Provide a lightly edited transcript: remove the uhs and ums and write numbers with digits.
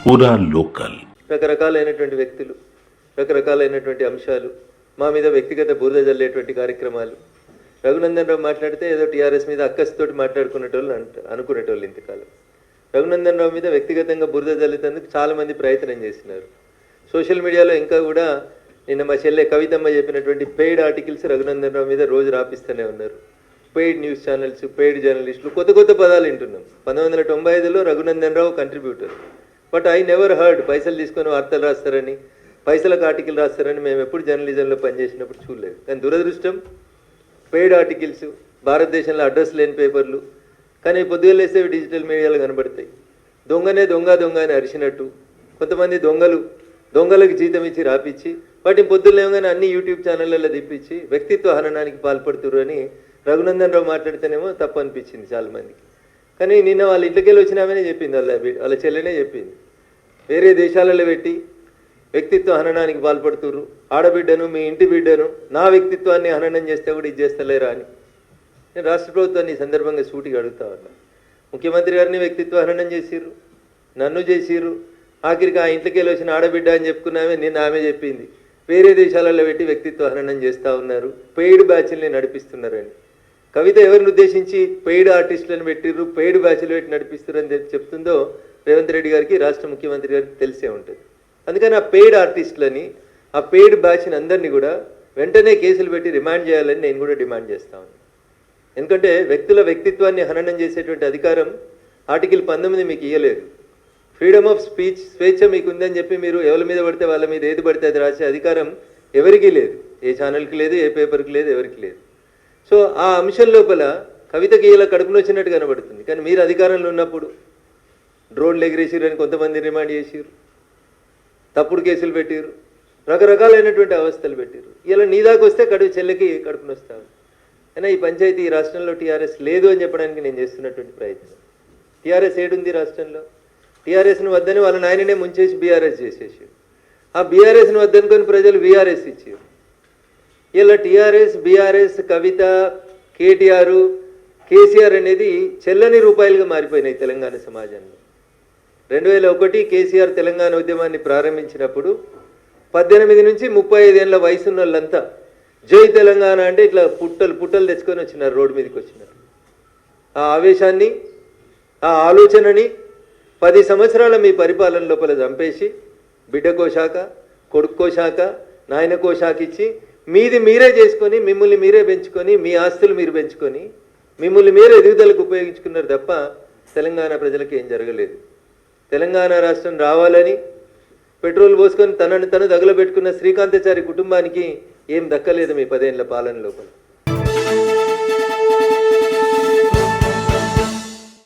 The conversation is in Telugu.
పూరా లోకల్. రకరకాలైనటువంటి వ్యక్తులు, రకరకాలైనటువంటి అంశాలు, మా మీద వ్యక్తిగత బురద జల్లేటువంటి కార్యక్రమాలు. రఘునందన్ రావు మాట్లాడితే ఏదో టీఆర్ఎస్ మీద అక్కస్తోటి మాట్లాడుకునేటోళ్ళు అనుకునేటోళ్ళు ఇంతకాలం. రఘునందన్ రావు మీద వ్యక్తిగతంగా బురద జల్లేందుకు చాలామంది ప్రయత్నం చేసినారు. సోషల్ మీడియాలో ఇంకా కూడా నిన్న మా చెల్లె కవితమ్మ చెప్పినటువంటి పెయిడ్ ఆర్టికల్స్ రఘునందన్ రావు మీద రోజు రాపిస్తూనే ఉన్నారు. పెయిడ్ న్యూస్ ఛానల్స్, పెయిడ్ జర్నలిస్టులు, కొత్త కొత్త పదాలు వింటున్నాం. 1995లో Raghunandan Rao contributor, but I never heard పైసలు తీసుకొని వార్తలు రాస్తారని, పైసలకు ఆర్టికల్ రాస్తారని మేము ఎప్పుడు జర్నలిజంలో పనిచేసినప్పుడు చూడలేదు. కానీ దురదృష్టం, పెయిడ్ ఆర్టికల్స్, భారతదేశంలో అడ్రస్ లేని పేపర్లు, కానీ పొద్దుగా లేస్తే డిజిటల్ మీడియాలో కనబడతాయి. దొంగనే దొంగ దొంగ అని అరిచినట్టు కొంతమంది దొంగలకు జీతం ఇచ్చి రాపిచ్చి వాటిని పొద్దులేమగానే అన్ని యూట్యూబ్ ఛానళ్ళల్లో తిప్పించి వ్యక్తిత్వ హననానికి పాల్పడుతున్నారు అని రఘునందన్ రావు మాట్లాడితేనేమో తప్పు అనిపించింది చాలామందికి. కానీ నిన్న వాళ్ళ ఇంట్లోకెళ్ళి వచ్చినామనే చెప్పింది, వాళ్ళ చెల్లెనే చెప్పింది. వేరే దేశాలలో పెట్టి వ్యక్తిత్వ హననానికి పాల్పడుతుర్రు, ఆడబిడ్డను, మీ ఇంటి బిడ్డను, నా వ్యక్తిత్వాన్ని హననం చేస్తే కూడా ఇది చేస్తలేరా అని నేను రాష్ట్ర ప్రభుత్వాన్ని ఈ సందర్భంగా సూటిగా అడుగుతా ఉన్నా. ముఖ్యమంత్రి గారిని వ్యక్తిత్వ హననం చేసిర్రు, నన్ను చేసిర్రు, ఆఖరికి ఆ ఇంట్లోకెళ్ళి వచ్చిన ఆడబిడ్డ అని చెప్పుకున్నామే నిన్న ఆమె చెప్పింది. వేరే దేశాలలో పెట్టి వ్యక్తిత్వ హననం చేస్తూ ఉన్నారు, పెయిడ్ బ్యాచ్ల్ని నడిపిస్తున్నారని. కవిత ఎవరిని ఉద్దేశించి పెయిడ్ ఆర్టిస్టులను పెట్టిర్రు, పెయిడ్ బ్యాచ్లు పెట్టి నడిపిస్తారు అని చెప్తుందో రేవంత్ రెడ్డి గారికి, రాష్ట్ర ముఖ్యమంత్రి గారికి తెలిసే ఉంటుంది. అందుకని ఆ పెయిడ్ ఆర్టిస్టులని, ఆ పెయిడ్ బ్యాచ్ని అందరినీ కూడా వెంటనే కేసులు పెట్టి రిమాండ్ చేయాలని నేను కూడా డిమాండ్ చేస్తా ఉన్నాను. ఎందుకంటే వ్యక్తుల వ్యక్తిత్వాన్ని హననం చేసేటువంటి అధికారం ఆర్టికల్ 19 మీకు ఇవ్వలేదు. ఫ్రీడమ్ ఆఫ్ స్పీచ్, స్వేచ్ఛ మీకు ఉందని చెప్పి మీరు ఎవరి మీద పడితే వాళ్ళ మీద ఏది పడితే అది రాసే అధికారం ఎవరికీ లేదు. ఏ ఛానల్కి లేదు, ఏ పేపర్కి లేదు, ఎవరికి లేదు. సో ఆ అంశం లోపల కవితకి ఇలా కడుపును వచ్చినట్టు కనబడుతుంది. కానీ మీరు అధికారంలో ఉన్నప్పుడు డ్రోన్లు ఎగిరేసిరు అని కొంతమంది రిమాండ్ చేసిరు, తప్పుడు కేసులు పెట్టిరు, రకరకాలైనటువంటి అవస్థలు పెట్టిరు. ఇలా నీ దాకా వస్తే చెల్లెకి కడుపును వస్తావు. అయినా ఈ పంచాయతీ ఈ రాష్ట్రంలో టీఆర్ఎస్ లేదు అని చెప్పడానికి నేను చేస్తున్నటువంటి ప్రయత్నం. టీఆర్ఎస్ ఏడుంది రాష్ట్రంలో? టీఆర్ఎస్ను వద్దని వాళ్ళ నాయననే ముంచేసి బీఆర్ఎస్ చేసేసి, ఆ బీఆర్ఎస్ను వద్దనుకొని ప్రజలు బీఆర్ఎస్ ఇచ్చారు. ఇలా టీఆర్ఎస్, బీఆర్ఎస్, కవిత, కేటీఆర్, కేసీఆర్ అనేది చెల్లని రూపాయలుగా మారిపోయినాయి తెలంగాణ సమాజంలో. 2001 కేసీఆర్ తెలంగాణ ఉద్యమాన్ని ప్రారంభించినప్పుడు 18 నుంచి 35 ఏళ్ళ వయసున్న వాళ్ళంతా జై తెలంగాణ అంటే ఇట్లా పుట్టలు తెచ్చుకొని వచ్చినారు, రోడ్డు మీదకి వచ్చినారు. ఆ ఆవేశాన్ని, ఆ ఆలోచనని 10 సంవత్సరాల మీ పరిపాలన లోపల చంపేసి బిడ్డకో శాఖ, కొడుక్కో శాఖ, నాయనకో శాఖ ఇచ్చి మీది మీరే చేసుకొని, మిమ్మల్ని మీరే పెంచుకొని, మీ ఆస్తులు మీరు పెంచుకొని, మిమ్మల్ని మీరే ఎదుగుదలకు ఉపయోగించుకున్నారు తప్ప తెలంగాణ ప్రజలకు ఏం జరగలేదు. తెలంగాణ రాష్ట్రం రావాలని పెట్రోల్ పోసుకొని తనను తను తగలబెట్టుకున్న శ్రీకాంతాచారి కుటుంబానికి ఏం దక్కలేదు మీ 10 ఏళ్ల పాలన లోపల.